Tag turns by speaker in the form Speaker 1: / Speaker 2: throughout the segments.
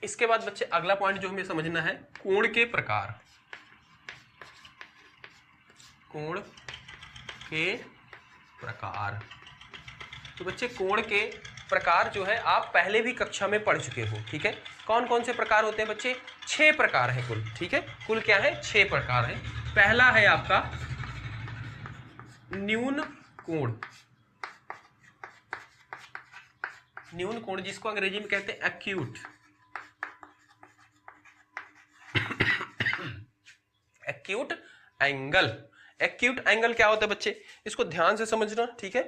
Speaker 1: इसके बाद बच्चे अगला पॉइंट जो हमें समझना है, कोण के प्रकार। कोण के प्रकार। तो बच्चे कोण के प्रकार जो है आप पहले भी कक्षा में पढ़ चुके हो, ठीक है। कौन कौन से प्रकार होते हैं बच्चे? 6 प्रकार है कुल, ठीक है। कुल क्या है? 6 प्रकार है। पहला है आपका न्यून कोण। न्यून कोण जिसको अंग्रेजी में कहते हैं acute. Acute angle. Acute angle क्या होता है बच्चे? इसको ध्यान से समझना, ठीक है।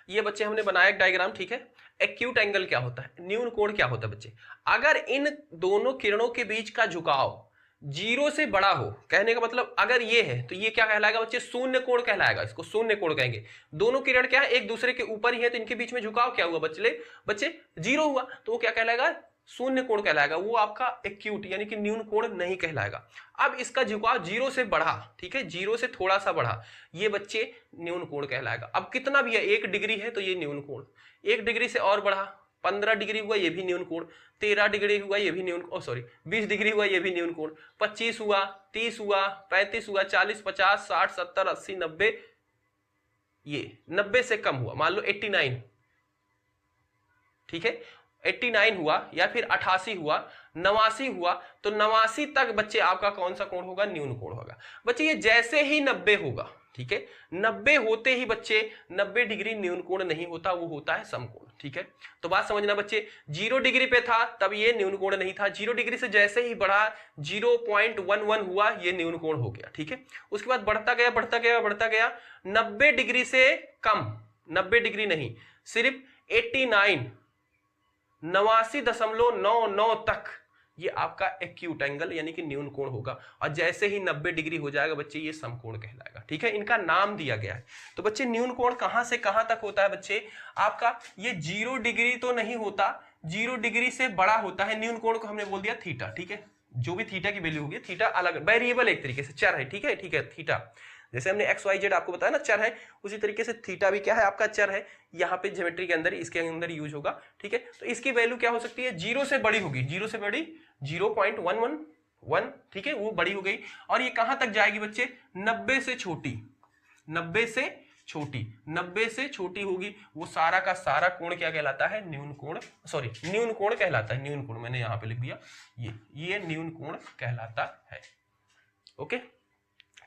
Speaker 1: ये बच्चे हमने बनाया एक डायग्राम, ठीक है। एक्यूट एंगल क्या होता है, न्यून कोण क्या होता है बच्चे? अगर इन दोनों किरणों के बीच का झुकाव 0 से बड़ा हो, कहने का मतलब अगर ये है तो ये क्या कहलाएगा बच्चे? शून्य कोण कहलाएगा, इसको शून्य कोण कहेंगे। दोनों किरण क्या है? एक दूसरे के ऊपर ही है, तो इनके बीच में झुकाव क्या हुआ बच्चे? 0 हुआ, तो वो क्या कहलाएगा? शून्य कोण कहलाएगा। वो आपका एक्यूट यानी कि न्यून कोण नहीं कहलाएगा। अब इसका झुकाव 0 से बढ़ा, ठीक है, 0 से थोड़ा सा बढ़ा, ये बच्चे न्यून कोण कहलाएगा। अब कितना भी है, 1 डिग्री है तो ये न्यून कोण। 1 डिग्री से और बढ़ा, 15 डिग्री हुआ, ये भी न्यून कोण। 13 डिग्री हुआ, ये भी न्यून, 20 डिग्री हुआ, ये भी न्यून कोण। 25 हुआ, 30 हुआ, 35 हुआ, 40, 50, 60, 70, 80, 90, ये 90 से कम हुआ, मान लो 89, ठीक है, 89 हुआ, या फिर 88 हुआ, 89 हुआ, तो 89 तक बच्चे आपका कौन सा कोण होगा? न्यून कोण होगा। बच्चे ये जैसे ही 90 होगा, ठीक है, 90 होते ही बच्चे 90 डिग्री न्यून कोण नहीं होता, वो होता है समकोण, ठीक है। तो बात समझना बच्चे, 0 डिग्री पे था तब ये न्यून कोण नहीं था, 0 डिग्री से जैसे ही बढ़ा 0.11 हुआ, ये न्यून कोण हो गया, ठीक है। उसके बाद बढ़ता गया बढ़ता गया बढ़ता गया, 90 डिग्री से कम, 90 डिग्री नहीं, सिर्फ 89, 89.99 तक ये आपका एक्यूट एंगल यानी कि न्यून कोण होगा। और जैसे ही 90 डिग्री हो जाएगा बच्चे, ये समकोण कहलाएगा, ठीक है। इनका नाम दिया गया है। तो बच्चे न्यून कोण कहां से कहां तक होता है बच्चे? आपका ये 0 डिग्री तो नहीं होता, 0 डिग्री से बड़ा होता है। न्यून कोण को हमने बोल दिया थीटा, ठीक है। जो भी थीटा की वैल्यू होगी, थीटा अलग वेरिएबल, एक तरीके से चर है, ठीक है, ठीक है। थीटा जैसे हमने एक्स वाई जेड आपको बताया ना चर है, उसी तरीके से थीटा भी क्या है? आपका चर है। यहाँ पे ज्योमेट्री के अंदर, इसके अंदर यूज होगा, ठीक है। तो इसकी वैल्यू क्या हो सकती है? 0 से बड़ी होगी, 0 से बड़ी 0.111, ठीक है, वो बड़ी हो गई। और ये कहां तक जाएगी बच्चे? 90 से छोटी, 90 से छोटी, 90 से छोटी होगी, वो सारा का सारा कोण क्या कहलाता है? न्यून कोण, न्यून कोण कहलाता है। न्यून कोण मैंने यहां पे लिख दिया, ये न्यून कोण कहलाता है। ओके,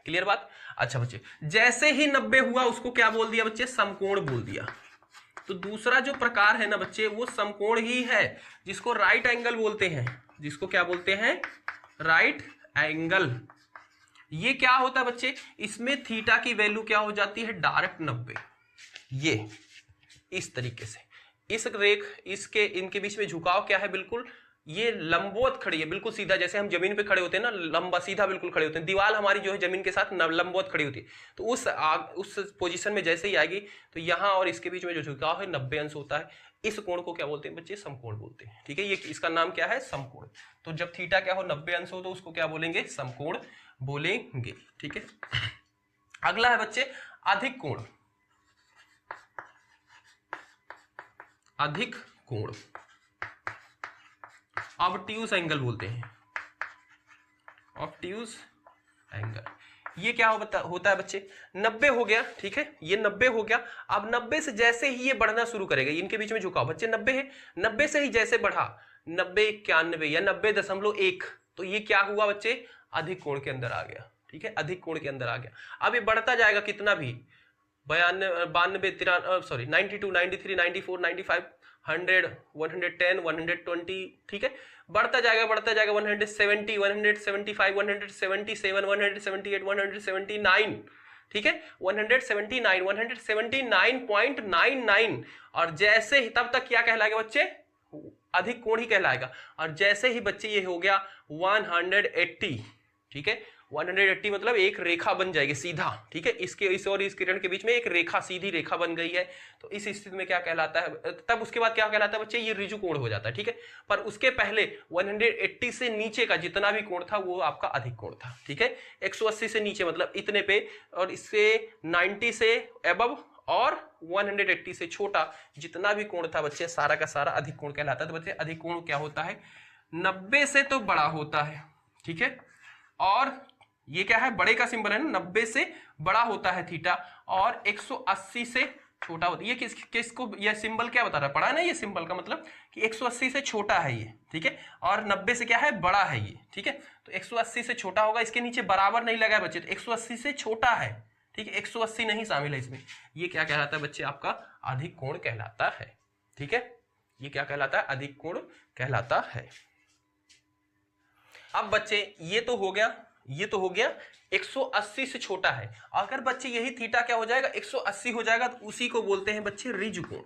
Speaker 1: क्लियर बात? अच्छा बच्चे, जैसे ही 90 हुआ उसको क्या बोल दिया बच्चे? समकोण बोल दिया। तो दूसरा जो प्रकार है ना बच्चे, वो समकोण ही है, जिसको राइट एंगल बोलते हैं। जिसको क्या बोलते हैं? Right angle. ये क्या होता है बच्चे? इसमें थीटा की वैल्यू क्या हो जाती है? डायरेक्ट 90। ये इस तरीके से, इस इसके इनके बीच में झुकाव क्या है? बिल्कुल ये लंबवत खड़ी है, बिल्कुल सीधा, जैसे हम जमीन पे खड़े होते हैं ना, लंबा सीधा बिल्कुल खड़े होते हैं। दीवार हमारी जो है जमीन के साथ लंबवत खड़ी होती है। तो उस पोजीशन में जैसे ही आएगी तो यहाँ और इसके बीच में जो झुकाव है 90 अंश होता है। इस कोण को क्या बोलते हैं बच्चे? समकोण बोलते हैं, ठीक है। ये इसका नाम क्या है? समकोण। तो जब थीटा क्या हो? 90 अंश हो, तो उसको क्या बोलेंगे? समकोण बोलेंगे, ठीक है। अगला है बच्चे अधिक कोण। अधिक कोण ऑब्ट्यूज एंगल बोलते हैं, ऑब्ट्यूज एंगल। ये क्या होता है बच्चे? 90 हो गया, ठीक है, ये 90 हो गया। अब 90 से जैसे ही ये बढ़ना शुरू करेगा, इनके बीच में झुकाव बच्चे 90 है, 90 से ही जैसे बढ़ा 90, 91 या 90.1, तो ये क्या हुआ बच्चे? अधिक कोण के अंदर आ गया, ठीक है, अधिक कोण के अंदर आ गया। अब ये बढ़ता जाएगा कितना भी, 92, 92, 92, 93, 94, 95, 100, 110, 120, ठीक है, बढ़ता जाएगा 170, 175, 177, 178, 179, ठीक है, 179, 179.99। और जैसे ही, तब तक क्या कहलाएगा बच्चे? अधिक कोण ही कहलाएगा। और जैसे ही बच्चे ये हो गया 180, ठीक है, 180 मतलब एक रेखा बन जाएगी सीधा, ठीक है, इसके इस और इस किरण के बीच में एक रेखा, सीधी रेखा बन गई है। तो इस स्थिति में क्या कहलाता है? तब उसके बाद क्या कहलाता है बच्चे? ये ऋजु कोण हो जाता है, ठीक है। पर उसके पहले 180 से नीचे का जितना भी कोण था वो आपका अधिक कोण था, ठीक है। 180 से नीचे मतलब इतने पे, और इससे 90 से अबव और 180 से छोटा जितना भी कोण था बच्चे सारा का सारा अधिक कोण कहलाता है। तो बच्चे अधिक कोण क्या होता है, 90 से तो बड़ा होता है, ठीक है। और ये क्या है, बड़े का सिंबल है ना, 90 से बड़ा होता है थीटा और 180 से छोटा होता है। ये किसको ये सिंबल क्या बता रहा है, पढ़ा है ना, ये सिंबल का मतलब कि 180 से छोटा है ये, ठीक है, और 90 से क्या है, बड़ा है ये, ठीक है। तो 180 से छोटा होगा, इसके नीचे बराबर नहीं लगा है बच्चे, तो 180 से छोटा है, ठीक है, 180 नहीं शामिल है इसमें। ये क्या कहलाता है बच्चे, आपका अधिक कोण कहलाता है, ठीक है। ये क्या कहलाता है, अधिक कोण कहलाता है। अब बच्चे ये तो हो गया, ये तो हो गया 180 से छोटा है। अगर बच्चे यही थीटा क्या हो जाएगा, 180 हो जाएगा, तो उसी को बोलते हैं बच्चे ऋजु कोण,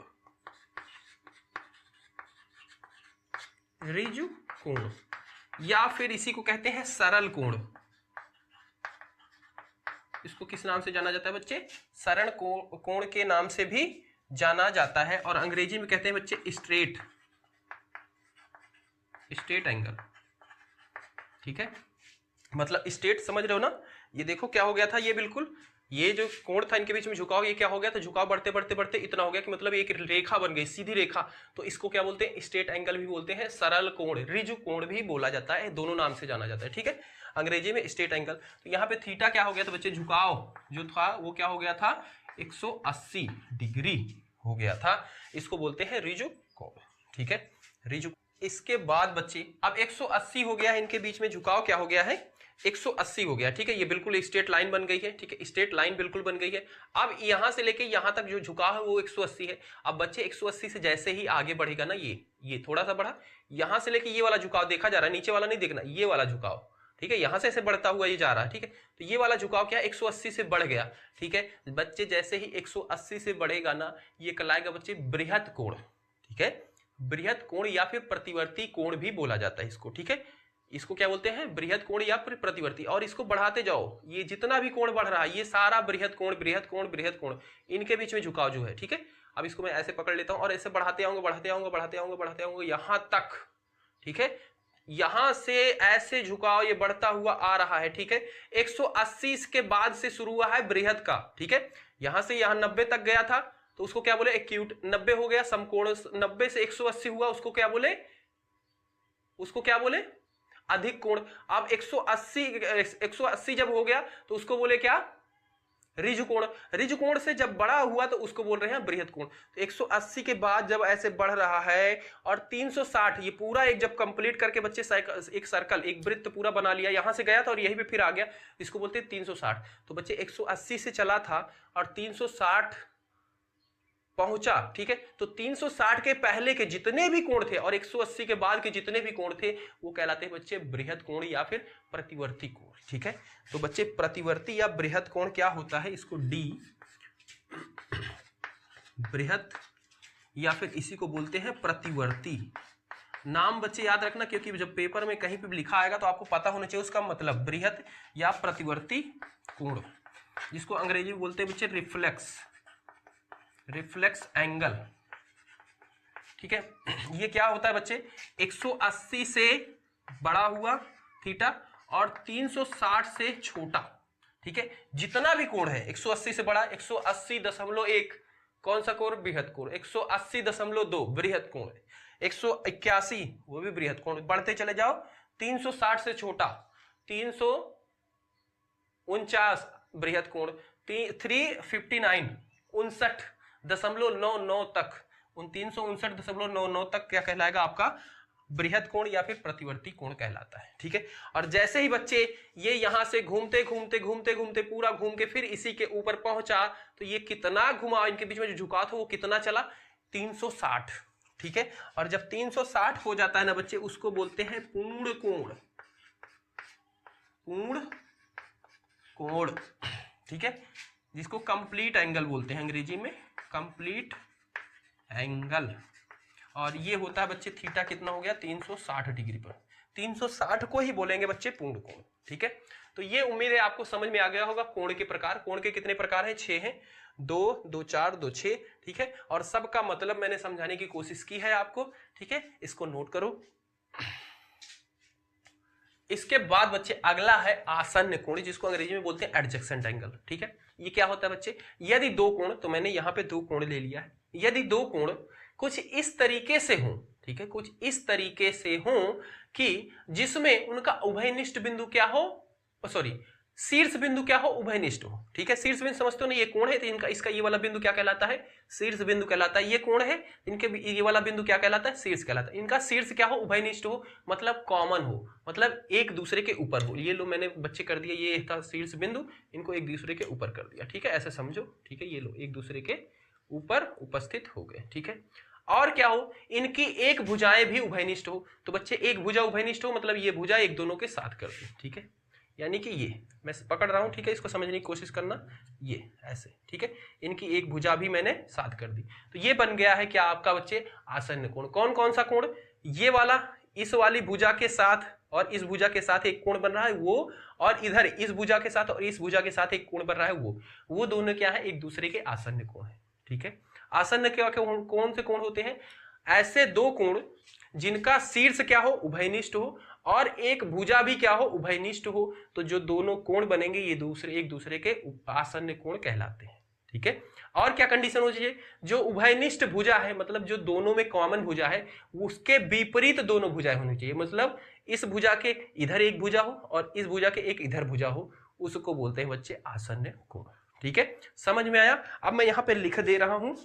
Speaker 1: ऋजु कोण, या फिर इसी को कहते हैं सरल कोण। इसको किस नाम से जाना जाता है बच्चे, सरल कोण के नाम से भी जाना जाता है, और अंग्रेजी में कहते हैं बच्चे स्ट्रेट एंगल, ठीक है। मतलब स्ट्रेट समझ रहे हो ना। ये देखो क्या हो गया था, ये बिल्कुल ये जो कोण था इनके बीच में झुकाव, ये क्या हो गया था, झुकाव बढ़ते बढ़ते बढ़ते इतना हो गया कि मतलब एक रेखा बन गई, सीधी रेखा। तो इसको क्या बोलते हैं, स्ट्रेट एंगल भी बोलते हैं, सरल कोण, ऋजु कोण भी बोला जाता है, दोनों नाम से जाना जाता है, ठीक है। अंग्रेजी में स्ट्रेट एंगल। तो यहाँ पे थीटा क्या हो गया था बच्चे, झुकाव जो था वो क्या हो गया था, 180 डिग्री हो गया था, इसको बोलते हैं ऋजु कोण, ठीक है, ऋजु। इसके बाद बच्चे अब 180 हो गया है, इनके बीच में झुकाव क्या हो गया है, 180 हो गया, ठीक है। ये बिल्कुल स्ट्रेट लाइन बन गई है, ठीक है, स्ट्रेट लाइन बिल्कुल बन गई है। अब यहां से लेके यहां तक जो झुकाव है वो 180 है। अब बच्चे 180 से जैसे ही आगे बढ़ेगा ना, ये थोड़ा सा बढ़ा, यहां से लेके ये वाला झुकाव देखा जा रहा है, नीचे वाला नहीं देखना, ये वाला झुकाव, ठीक है, यहां से ऐसे बढ़ता हुआ ये जा रहा है, ठीक है। तो ये वाला झुकाव क्या 180 से बढ़ गया, ठीक है। बच्चे जैसे ही 180 से बढ़ेगा ना, ये कहलाएगा बच्चे बृहत कोण, ठीक है, बृहत कोण या फिर प्रतिवर्ती कोण भी बोला जाता है इसको, ठीक है। इसको क्या बोलते हैं, बृहत कोण या फिर प्रतिवर्ती। और इसको बढ़ाते जाओ, ये जितना भी कोण बढ़ रहा है ये सारा बृहत कोण, बृहत कोण, बृहत कोण, इनके बीच में झुकाव जो है, ठीक है। अब इसको मैं ऐसे पकड़ लेता हूं और ऐसे बढ़ाते आऊंगा, बढ़ाते आऊंगा, बढ़ाते आऊंगा, बढ़ाते आऊंगा यहां तक, ठीक है। यहां से ऐसे झुकाव ये बढ़ता हुआ आ रहा है, ठीक है। 180 के बाद से शुरू हुआ है बृहत का, ठीक है। यहां से यहां 90 तक गया था, तो उसको क्या बोले, एक्यूट। 90 हो गया समकोण, 90 से 180 हुआ, उसको क्या बोले, उसको क्या बोले, अधिक कोण। अब 180 जब हो गया तो उसको बोले क्या, ऋजु कोण। ऋजु कोण से जब बड़ा हुआ तो उसको बोल रहे हैं बृहत कोण। तो 180 के बाद जब ऐसे बढ़ रहा है और 360, ये पूरा एक जब कंप्लीट करके बच्चे एक सर्कल, एक वृत्त पूरा बना लिया, यहां से गया था और यहीं पे फिर आ गया, इसको बोलते हैं 360। तो बच्चे 180 से चला था और 360 पहुंचा, ठीक है। तो 360 के पहले के जितने भी कोण थे और 180 के बाद के जितने भी कोण थे वो कहलाते हैं बच्चे बृहत कोण या फिर प्रतिवर्ती कोण, ठीक है। तो बच्चे प्रतिवर्ती या बृहत कोण क्या होता है, इसको डी बृहत या फिर इसी को बोलते हैं प्रतिवर्ती। नाम बच्चे याद रखना, क्योंकि जब पेपर में कहीं पे भी लिखा आएगा तो आपको पता होना चाहिए उसका मतलब, बृहत या प्रतिवर्ती कोण, जिसको अंग्रेजी में बोलते हैं बच्चे रिफ्लेक्स एंगल, ठीक है। ये क्या होता है बच्चे, 180 से बड़ा हुआ थीटा और 360 से छोटा, ठीक है। जितना भी कोण है 180 से बड़ा, 180.1 कौन सा कोण, बृहत कोण। 180.2 बृहत कोण है। 181 वो भी बृहत कोण। बढ़ते चले जाओ, 360 से छोटा 349 बृहत कोण। 359 59.99 तक, 359.99 तक क्या कहलाएगा आपका, बृहत कोण या फिर प्रतिवर्ती कोण कहलाता है, ठीक है। और जैसे ही बच्चे ये यहां से घूमते घूमते घूमते घूमते पूरा घूम के फिर इसी के ऊपर पहुंचा, तो ये कितना घुमा, इनके बीच में जो झुकाव था वो कितना चला, 360, ठीक है। और जब 360 हो जाता है ना बच्चे, उसको बोलते हैं पूर्ण कोण, पूर्ण कोण, ठीक है, जिसको कंप्लीट एंगल बोलते हैं अंग्रेजी में, कंप्लीट एंगल। और ये होता है बच्चे थीटा कितना हो गया, 360 डिग्री पर। 360 को ही बोलेंगे बच्चे पूर्ण कोण, ठीक है। तो ये उम्मीद है आपको समझ में आ गया होगा कोण के प्रकार। कोण के कितने प्रकार हैं, 6 हैं, 2, 2, 4, 2, 6, ठीक है। और सबका मतलब मैंने समझाने की कोशिश की है आपको, ठीक है। इसको नोट करो। इसके बाद बच्चे अगला है आसन्न कोण, जिसको अंग्रेजी में बोलते हैं एडजेसेंट एंगल, ठीक है। ये क्या होता है बच्चे, यदि दो कोण, तो मैंने यहाँ पे दो कोण ले लिया है, यदि दो कोण कुछ इस तरीके से हो, ठीक है, कुछ इस तरीके से हो कि जिसमें उनका उभयनिष्ठ बिंदु क्या हो, सॉरी शीर्ष बिंदु क्या हो, उभयनिष्ठ हो, ठीक है। शीर्ष बिंदु समझते हो ना, ये कोण है तो इनका इसका ये वाला बिंदु क्या कहलाता है, शीर्ष बिंदु कहलाता है। ये कोण है, इनके ये वाला बिंदु क्या कहलाता है, शीर्ष कहलाता है। इनका शीर्ष क्या हो, उभयनिष्ठ हो, मतलब कॉमन हो, मतलब एक दूसरे के ऊपर हो। ये लो मैंने बच्चे कर दिया, ये था शीर्ष बिंदु, इनको एक दूसरे के ऊपर कर दिया, ठीक है, ऐसे समझो, ठीक है। ये लो एक दूसरे के ऊपर उपस्थित हो गए, ठीक है। और क्या हो, इनकी एक भुजाएं भी उभयनिष्ठ हो। तो बच्चे एक भुजा उभयनिष्ठ हो मतलब ये भुजा एक दोनों के साथ कर दी, ठीक है, यानी कि ये मैं पकड़ रहा हूं, ठीक है, इसको समझने की कोशिश करना, ये ऐसे, ठीक है, इनकी एक भुजा भी मैंने साथ कर दी। तो ये बन गया है क्या आपका बच्चे, आसन्न कोण। कौन कौन सा कोण, ये वाला इस वाली भुजा के साथ और इस भुजा के साथ एक कोण बन रहा है वो, और इधर इस भुजा के साथ और इस भुजा के साथ एक कोण बन रहा है वो दोनों क्या है, एक दूसरे के आसन्न कोण है, ठीक है। आसन्न क्या कौन से कोण होते हैं, ऐसे दो कोण जिनका शीर्ष क्या हो, उभयनिष्ठ हो, और एक भुजा भी क्या हो, उभयनिष्ठ हो। तो जो दोनों कोण बनेंगे ये एक दूसरे के आसन्न कोण कहलाते हैं, ठीक है। और क्या कंडीशन हो चाहिए, जो उभयनिष्ठ भुजा है मतलब जो दोनों में कॉमन भुजा है उसके विपरीत दोनों भुजाएं होनी चाहिए, मतलब इस भुजा के इधर एक भुजा हो और इस भुजा के एक इधर भुजा हो, उसको बोलते हैं बच्चे आसन्न कोण, ठीक है। समझ में आया। अब मैं यहाँ पे लिख दे रहा हूं,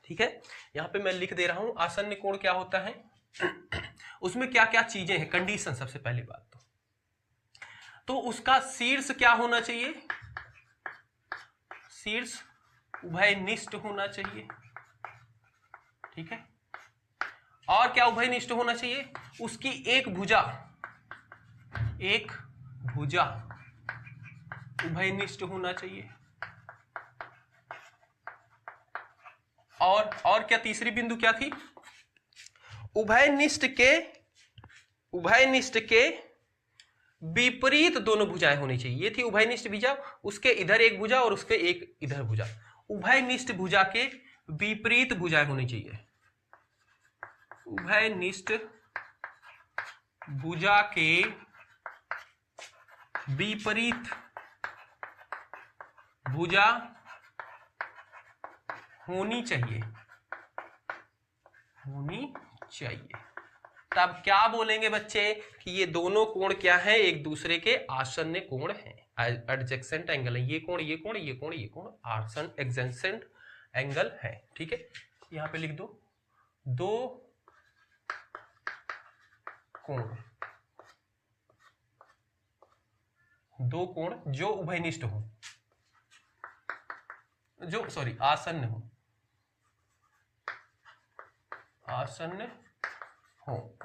Speaker 1: ठीक है, यहाँ पे मैं लिख दे रहा हूं आसन्न कोण क्या होता है, उसमें क्या क्या चीजें हैं, कंडीशन। सबसे पहली बात तो उसका शीर्ष क्या होना चाहिए, शीर्ष उभयनिष्ठ होना चाहिए, ठीक है। और क्या उभयनिष्ठ होना चाहिए, उसकी एक भुजा उभयनिष्ठ होना चाहिए। और क्या तीसरी बिंदु क्या थी, उभयनिष्ठ के विपरीत दोनों भुजाएं होनी चाहिए। ये थी उभयनिष्ठ भुजा, उसके इधर एक भुजा और उसके एक इधर भुजा। उभयनिष्ठ भुजा के विपरीत भुजाएं होनी चाहिए, उभयनिष्ठ भुजा के विपरीत भुजा होनी चाहिए, तब क्या बोलेंगे बच्चे कि ये दोनों कोण क्या है, एक दूसरे के आसन्न कोण है, एडजेसेंट एंगल है। ये कोण आसन्न एडजेसेंट एंगल है, ठीक है। यहां पे लिख दो कोण जो उभयनिष्ठ हो, आसन्न हो,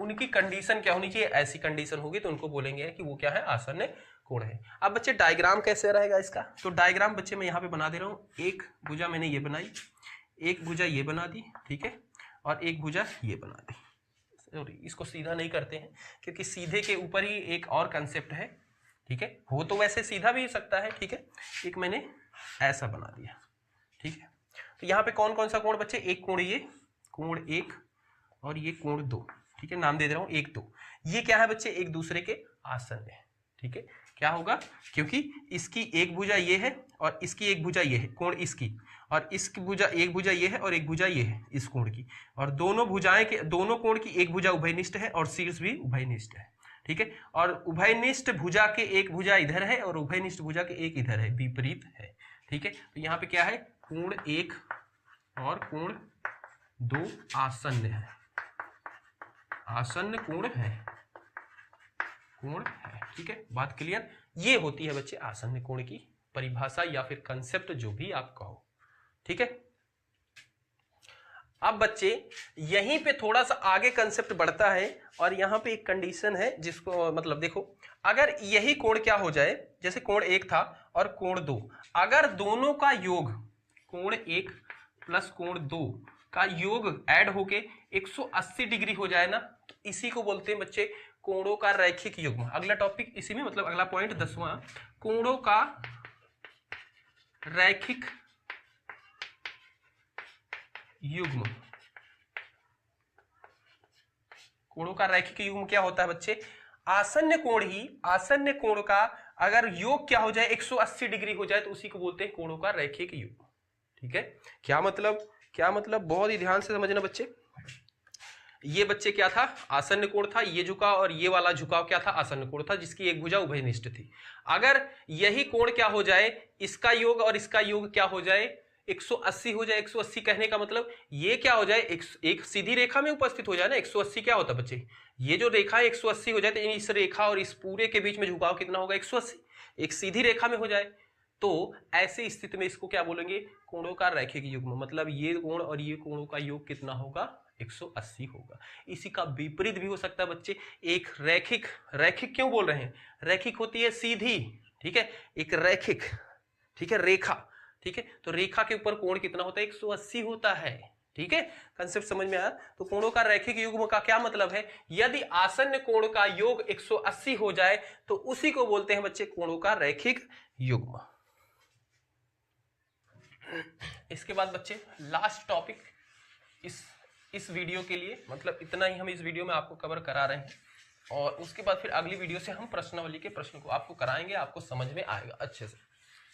Speaker 1: उनकी कंडीशन क्या होनी चाहिए, ऐसी कंडीशन होगी तो उनको बोलेंगे कि वो क्या है, आसन्न कोण है। अब बच्चे डायग्राम कैसे रहेगा इसका, तो डायग्राम बच्चे मैं यहाँ पे बना दे रहा हूँ। एक भुजा मैंने ये बनाई, एक भुजा ये बना दी, ठीक है, और एक भुजा ये बना दी। सॉरी, इसको सीधा नहीं करते हैं क्योंकि सीधे के ऊपर ही एक और कंसेप्ट है, ठीक है। हो तो वैसे सीधा भी सकता है, ठीक है। एक मैंने ऐसा बना दिया, ठीक है। तो यहाँ पे कौन कौन सा कोण बच्चे, एक कोण ये कोण एक और ये कोण दो, ठीक है, नाम दे दे रहा हूं एक दो। ये क्या है बच्चे, एक दूसरे के आसन्न है, ठीक है। क्या होगा, क्योंकि इसकी एक भुजा ये है और इसकी एक भुजा ये है, कोण इसकी, और इसकी भुजा एक भुजा ये है और एक भुजा ये है इस कोण की, और दोनों भुजाएं के दोनों कोण की एक भुजा उभयनिष्ठ है और शीर्ष भी उभयनिष्ठ है, ठीक है। और उभयनिष्ठ भुजा के एक भुजा इधर है और उभयनिष्ठ भुजा के एक इधर है, विपरीत है, ठीक है। तो यहाँ पे क्या है, कोण एक और कोण दो आसन्न है, आसन्न कोण है, ठीक है। बात क्लियर। ये होती है बच्चे आसन्न कोण की परिभाषा या फिर कंसेप्ट, जो भी आप कहो, ठीक है। अब बच्चे यहीं पे थोड़ा सा आगे कंसेप्ट बढ़ता है और यहां पे एक कंडीशन है जिसको मतलब देखो, अगर यही कोण क्या हो जाए, जैसे कोण एक था और कोण दो, अगर दोनों का योग कोण एक प्लस कोण दो का योग ऐड होके 180 डिग्री हो जाए ना, तो इसी को बोलते हैं बच्चे कोणों का रैखिक युग्म। अगला टॉपिक इसी में, मतलब अगला पॉइंट 10वां, कोणों का रैखिक युग्म। कोणों का रैखिक युग्म क्या होता है बच्चे, आसन्न कोण का अगर योग क्या हो जाए 180 डिग्री हो जाए तो उसी को बोलते हैं कोणों का रैखिक युग्म। ठीक है, क्या मतलब बहुत ही ध्यान से समझना बच्चे। ये बच्चे क्या था, आसन्न कोण था, ये झुकाव और ये वाला झुकाव क्या था, आसन्न कोण था, जिसकी एक भुजा उभयनिष्ठ थी। अगर यही कोण क्या हो जाए, इसका योग और इसका योग क्या हो जाए 180 हो जाए। 180 कहने का मतलब ये क्या हो जाए, एक सीधी रेखा में उपस्थित हो जाए ना। 180 क्या होता है बच्चे, ये जो रेखा 180 हो जाए तो इस रेखा और इस पूरे के बीच में झुकाव कितना होगा 180, एक सीधी रेखा में हो जाए। तो ऐसी स्थिति में इसको क्या बोलेंगे, कोणों का रैखिक युग्म। मतलब ये कोण और ये कोणों का योग कितना होगा 180 होगा। इसी का विपरीत भी हो सकता है बच्चे, एक रैखिक, रैखिक क्यों बोल रहे हैं, रैखिक होती है सीधी, ठीक है, एक रैखिक, ठीक है, रेखा, ठीक है, तो रेखा के ऊपर कोण कितना होता है 180 होता है। ठीक है, कंसेप्ट समझ में आया। तो कोणों का रैखिक युग्म का क्या मतलब है, यदि आसन्न कोण का योग 180 हो जाए तो उसी को बोलते हैं बच्चे कोणों का रैखिक युग्म। इसके बाद बच्चे लास्ट टॉपिक इस वीडियो के लिए, मतलब इतना ही हम इस वीडियो में आपको कवर करा रहे हैं, और उसके बाद फिर अगली वीडियो से हम प्रश्नावली के प्रश्न को आपको कराएंगे, आपको समझ में आएगा अच्छे से।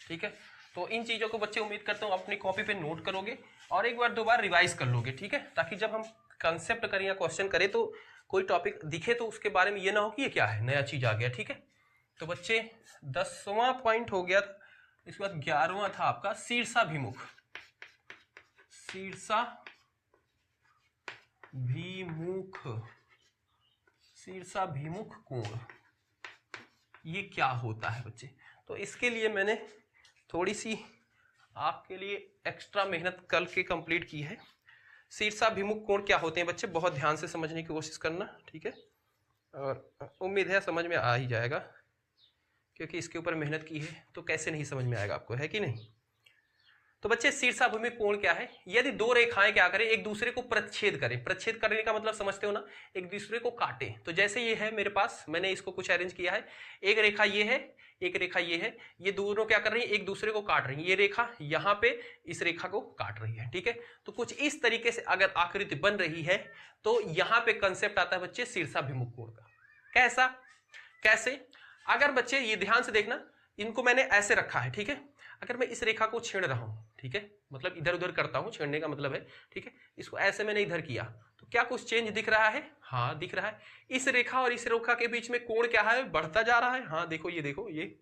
Speaker 1: ठीक है, तो इन चीज़ों को बच्चे उम्मीद करता हूँ अपनी कॉपी पे नोट करोगे और एक बार दो बार रिवाइज कर लोगे। ठीक है, ताकि जब हम कंसेप्ट करें या क्वेश्चन करें तो कोई टॉपिक दिखे तो उसके बारे में ये ना हो कि ये क्या है, नया चीज आ गया। ठीक है, तो बच्चे 10वां पॉइंट हो गया, इसके बाद 11वां था आपका शीर्षाभिमुख, शीर्षाभिमुख कोण, ये क्या होता है बच्चे। तो इसके लिए मैंने थोड़ी सी आपके लिए एक्स्ट्रा मेहनत कल के कंप्लीट की है। शीर्षाभिमुख कोण क्या होते हैं बच्चे, बहुत ध्यान से समझने की कोशिश करना। ठीक है, और उम्मीद है समझ में आ ही जाएगा, क्योंकि इसके ऊपर मेहनत की है तो कैसे नहीं समझ में आएगा आपको, है कि नहीं। तो बच्चे शीर्षाभिमुख कोण क्या है, यदि दो रेखाएं क्या करें, एक दूसरे को प्रच्छेद करें। प्रच्छेद करने का मतलब समझते हो ना, एक दूसरे को काटे। तो जैसे ये है मेरे पास, मैंने इसको कुछ अरेंज किया है, एक रेखा ये है, एक रेखा ये है, ये दोनों क्या कर रही है, एक दूसरे को काट रही है। ये रेखा यहाँ पे इस रेखा को काट रही है। ठीक है, तो कुछ इस तरीके से अगर आकृति बन रही है तो यहाँ पे कंसेप्ट आता है बच्चे शीर्षाभिमुख कोण का। कैसा, कैसे, अगर बच्चे ये ध्यान से देखना, इनको मैंने ऐसे रखा है। ठीक है, अगर मैं इस रेखा को छेड़ रहा हूं, ठीक है, मतलब इधर उधर करता हूं, छेड़ने का मतलब है, ठीक है, इसको ऐसे मैंने इधर किया तो क्या कुछ चेंज दिख रहा है, हाँ दिख रहा है। इस रेखा और इस रेखा के बीच में कोण क्या है, बढ़ता जा रहा है। हाँ देखो, ये देखो, ये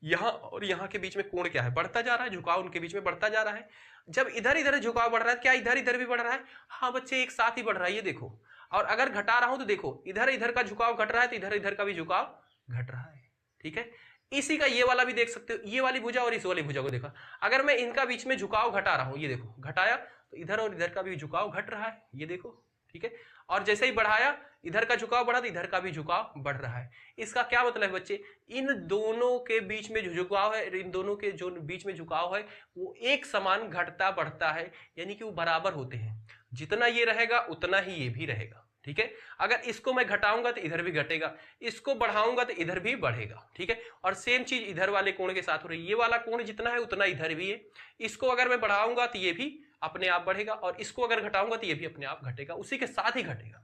Speaker 1: यहाँ और यहाँ के बीच में कोण क्या है, बढ़ता जा रहा है, झुकाव उनके बीच में बढ़ता जा रहा है। जब इधर इधर झुकाव बढ़ रहा है, क्या इधर इधर भी बढ़ रहा है, हाँ बच्चे एक साथ ही बढ़ रहा है, ये देखो। और अगर घटा रहा हूं तो देखो, इधर इधर का झुकाव घट रहा है तो इधर इधर का भी झुकाव घट रहा है। ठीक है, इसी का ये वाला भी देख सकते हो, ये वाली भुजा और इस वाली भुजा को देखा, अगर मैं इनका बीच में झुकाव घटा रहा हूं, ये देखो घटाया तो इधर और इधर का भी झुकाव घट रहा है, ये देखो। ठीक है, और जैसे ही बढ़ाया, इधर का झुकाव बढ़ा तो इधर का भी झुकाव बढ़ रहा है। इसका क्या मतलब है बच्चे, इन दोनों के बीच में जो झुकाव है, इन दोनों के जो बीच में झुकाव है वो एक समान घटता बढ़ता है, यानी कि वो बराबर होते हैं। जितना ये रहेगा उतना ही ये भी रहेगा। ठीक है, अगर इसको मैं घटाऊंगा तो इधर भी घटेगा, इसको बढ़ाऊंगा तो इधर भी बढ़ेगा। ठीक है, और सेम चीज इधर वाले कोण के साथ हो रही है, ये वाला कोण जितना है उतना इधर भी है। इसको अगर मैं बढ़ाऊंगा तो ये भी अपने आप बढ़ेगा, और इसको अगर घटाऊंगा तो ये भी अपने आप घटेगा, उसी के साथ ही घटेगा।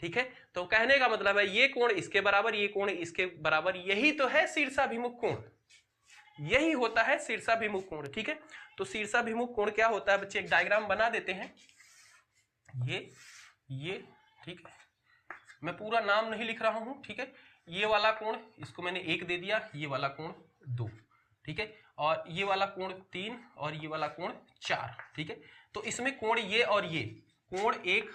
Speaker 1: ठीक है, तो कहने का मतलब है ये कोण इसके बराबर, ये कोण इसके बराबर, यही तो है शीर्षाभिमुख कोण, यही होता है शीर्षाभिमुख कोण। ठीक है, तो शीर्षाभिमुख कोण क्या होता है बच्चे, एक डायग्राम बना देते हैं। ये ठीक है, मैं पूरा नाम नहीं लिख रहा हूं। ठीक है, ये वाला कोण इसको मैंने 1 दे दिया, ये वाला कोण 2, ठीक है, और ये वाला कोण 3 और ये वाला कोण 4। ठीक है, तो इसमें कोण ये और ये, कोण 1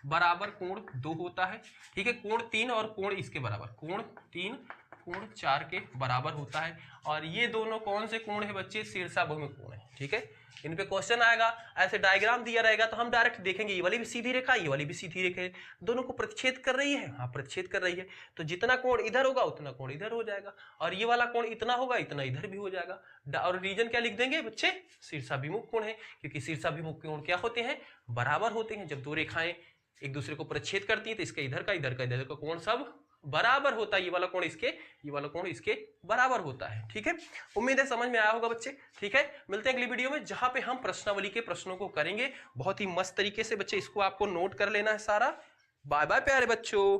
Speaker 1: बराबर कोण 2 होता है। ठीक है, कोण 3 और कोण इसके बराबर, कोण 3 कोण 4 के बराबर होता है। और ये दोनों कौन से कोण है बच्चे, शीर्षाभिमुख कोण है। ठीक है, इन पे क्वेश्चन आएगा, ऐसे डायग्राम दिया रहेगा तो हम डायरेक्ट देखेंगे, ये वाली भी सीधी रेखा, ये वाली भी सीधी रेखा है, दोनों को प्रतिच्छेद कर रही है, हाँ प्रतिच्छेद कर रही है, तो जितना कोण इधर होगा उतना कोण इधर हो जाएगा, और ये वाला कोण इतना होगा इतना इधर भी हो जाएगा। और रीजन क्या लिख देंगे बच्चे, शीर्षाभिमुख कोण है, क्योंकि शीर्षाभिमुख कोण क्या होते हैं, बराबर होते हैं। जब दो रेखाएं एक दूसरे को प्रतिच्छेद करती है तो इसका इधर का इधर का इधर का कोण सब बराबर होता है, ये वाला कोण इसके, ये वाला कोण इसके बराबर होता है। ठीक है, उम्मीद है समझ में आया होगा बच्चे। ठीक है, मिलते हैं अगली वीडियो में जहां पे हम प्रश्नावली के प्रश्नों को करेंगे बहुत ही मस्त तरीके से। बच्चे इसको आपको नोट कर लेना है सारा। बाय बाय प्यारे बच्चों।